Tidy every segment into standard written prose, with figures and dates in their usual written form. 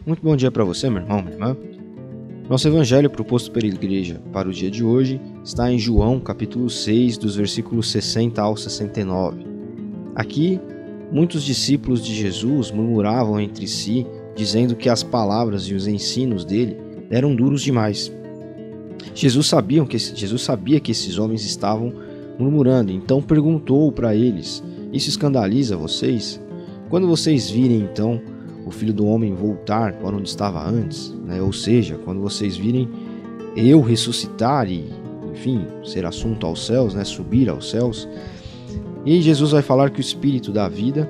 Muito bom dia para você, meu irmão, minha irmã. Nosso evangelho proposto pela igreja para o dia de hoje está em João, capítulo 6, dos versículos 60 ao 69. Aqui, muitos discípulos de Jesus murmuravam entre si, dizendo que as palavras e os ensinos dele eram duros demais. Jesus sabia que esses homens estavam murmurando, então perguntou para eles: isso escandaliza vocês? Quando vocês virem, então, o Filho do Homem voltar para onde estava antes, ou seja, quando vocês virem eu ressuscitar e, enfim, ser assunto aos céus, subir aos céus, e Jesus vai falar que o Espírito dá vida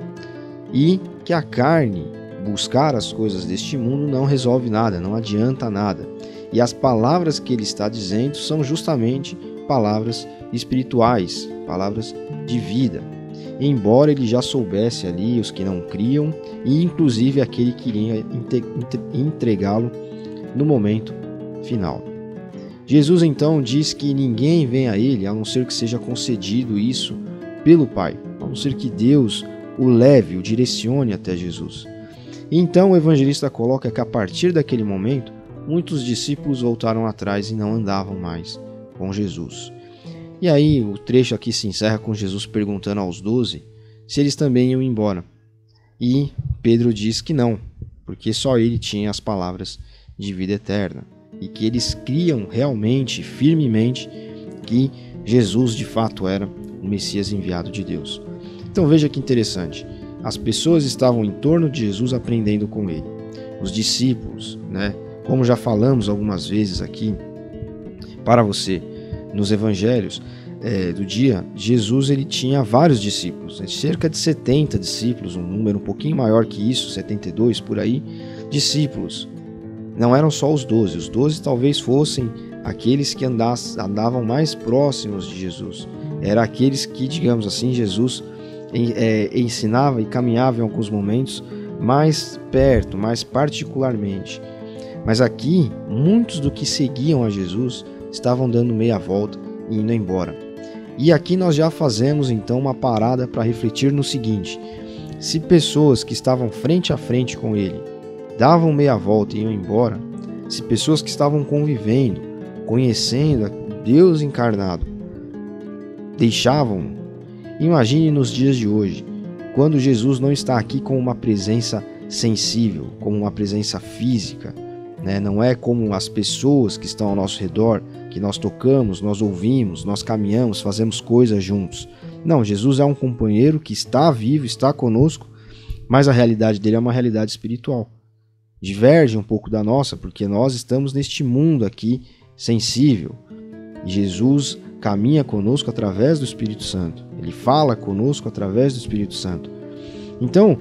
e que a carne, buscar as coisas deste mundo, não resolve nada, não adianta nada. E as palavras que ele está dizendo são justamente palavras espirituais, palavras de vida. Embora ele já soubesse ali os que não criam e inclusive aquele que iria entregá-lo no momento final. Jesus então diz que ninguém vem a ele a não ser que seja concedido isso pelo Pai, a não ser que Deus o leve, o direcione até Jesus. E então o evangelista coloca que a partir daquele momento muitos discípulos voltaram atrás e não andavam mais com Jesus. E aí o trecho aqui se encerra com Jesus perguntando aos 12 se eles também iam embora. E Pedro diz que não, porque só ele tinha as palavras de vida eterna. E que eles criam realmente, firmemente, que Jesus de fato era o Messias enviado de Deus. Então veja que interessante. As pessoas estavam em torno de Jesus aprendendo com ele. Os discípulos, como já falamos algumas vezes aqui para você, nos evangelhos do dia, Jesus ele tinha vários discípulos, cerca de 70 discípulos, um número um pouquinho maior que isso, 72 por aí, discípulos. Não eram só os 12, os 12 talvez fossem aqueles que andavam mais próximos de Jesus. Eram aqueles que, digamos assim, Jesus ensinava e caminhava em alguns momentos mais perto, mais particularmente. Mas aqui, muitos do que seguiam a Jesus estavam dando meia volta e indo embora. E aqui nós já fazemos então uma parada para refletir no seguinte: se pessoas que estavam frente a frente com ele davam meia volta e iam embora, se pessoas que estavam convivendo, conhecendo Deus encarnado, deixavam, imagine nos dias de hoje, quando Jesus não está aqui com uma presença sensível, como uma presença física, não é como as pessoas que estão ao nosso redor, que nós tocamos, nós ouvimos, nós caminhamos, fazemos coisas juntos. Não, Jesus é um companheiro que está vivo, está conosco, mas a realidade dele é uma realidade espiritual. Diverge um pouco da nossa, porque nós estamos neste mundo aqui sensível. E Jesus caminha conosco através do Espírito Santo. Ele fala conosco através do Espírito Santo. Então,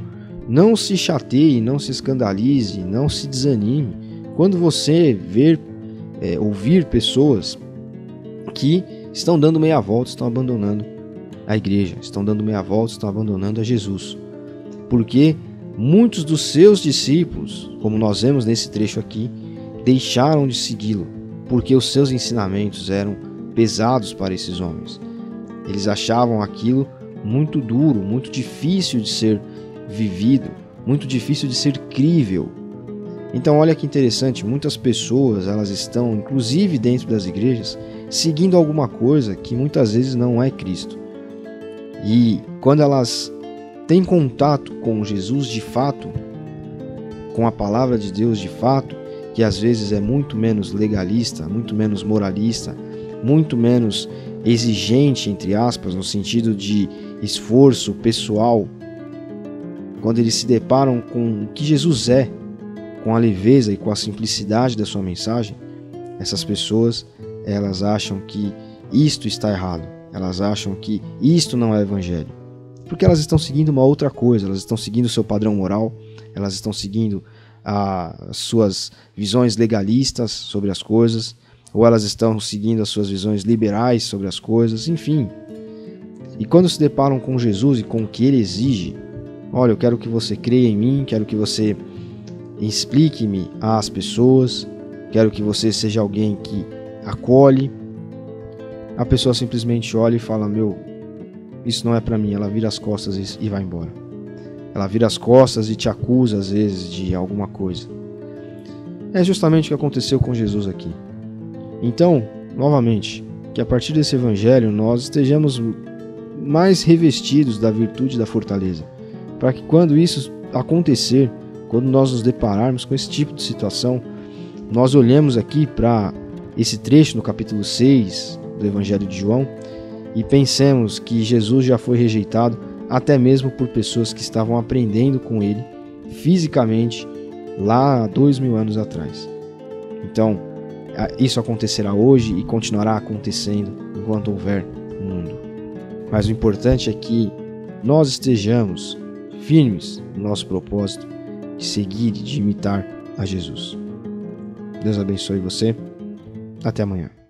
não se chateie, não se escandalize, não se desanime quando você ouvir pessoas que estão dando meia volta, estão abandonando a igreja, estão dando meia volta, estão abandonando a Jesus. Porque muitos dos seus discípulos, como nós vemos nesse trecho aqui, deixaram de segui-lo, porque os seus ensinamentos eram pesados para esses homens. Eles achavam aquilo muito duro, muito difícil de ser vivido, muito difícil de ser crível. Então olha que interessante, muitas pessoas elas estão, inclusive dentro das igrejas, seguindo alguma coisa que muitas vezes não é Cristo. E quando elas têm contato com Jesus de fato, com a palavra de Deus de fato, que às vezes é muito menos legalista, muito menos moralista, muito menos exigente, entre aspas, no sentido de esforço pessoal, quando eles se deparam com o que Jesus é, com a leveza e com a simplicidade da sua mensagem, essas pessoas, elas acham que isto está errado, elas acham que isto não é evangelho, porque elas estão seguindo uma outra coisa, elas estão seguindo o seu padrão moral, elas estão seguindo as suas visões legalistas sobre as coisas, ou elas estão seguindo as suas visões liberais sobre as coisas, enfim. E quando se deparam com Jesus e com o que ele exige, olha, eu quero que você creia em mim, quero que você explique-me às pessoas, quero que você seja alguém que acolhe. A pessoa simplesmente olha e fala: isso não é para mim. Ela vira as costas e vai embora. Ela vira as costas e te acusa às vezes de alguma coisa. é justamente o que aconteceu com Jesus aqui. Então, novamente, que a partir desse evangelho nós estejamos mais revestidos da virtude da fortaleza, para que quando isso acontecer, quando nós nos depararmos com esse tipo de situação, nós olhemos aqui para esse trecho no capítulo 6 do Evangelho de João e pensemos que Jesus já foi rejeitado até mesmo por pessoas que estavam aprendendo com ele fisicamente lá há 2000 anos atrás. Então, isso acontecerá hoje e continuará acontecendo enquanto houver mundo. Mas o importante é que nós estejamos firmes no nosso propósito de seguir e de imitar a Jesus. Deus abençoe você. Até amanhã.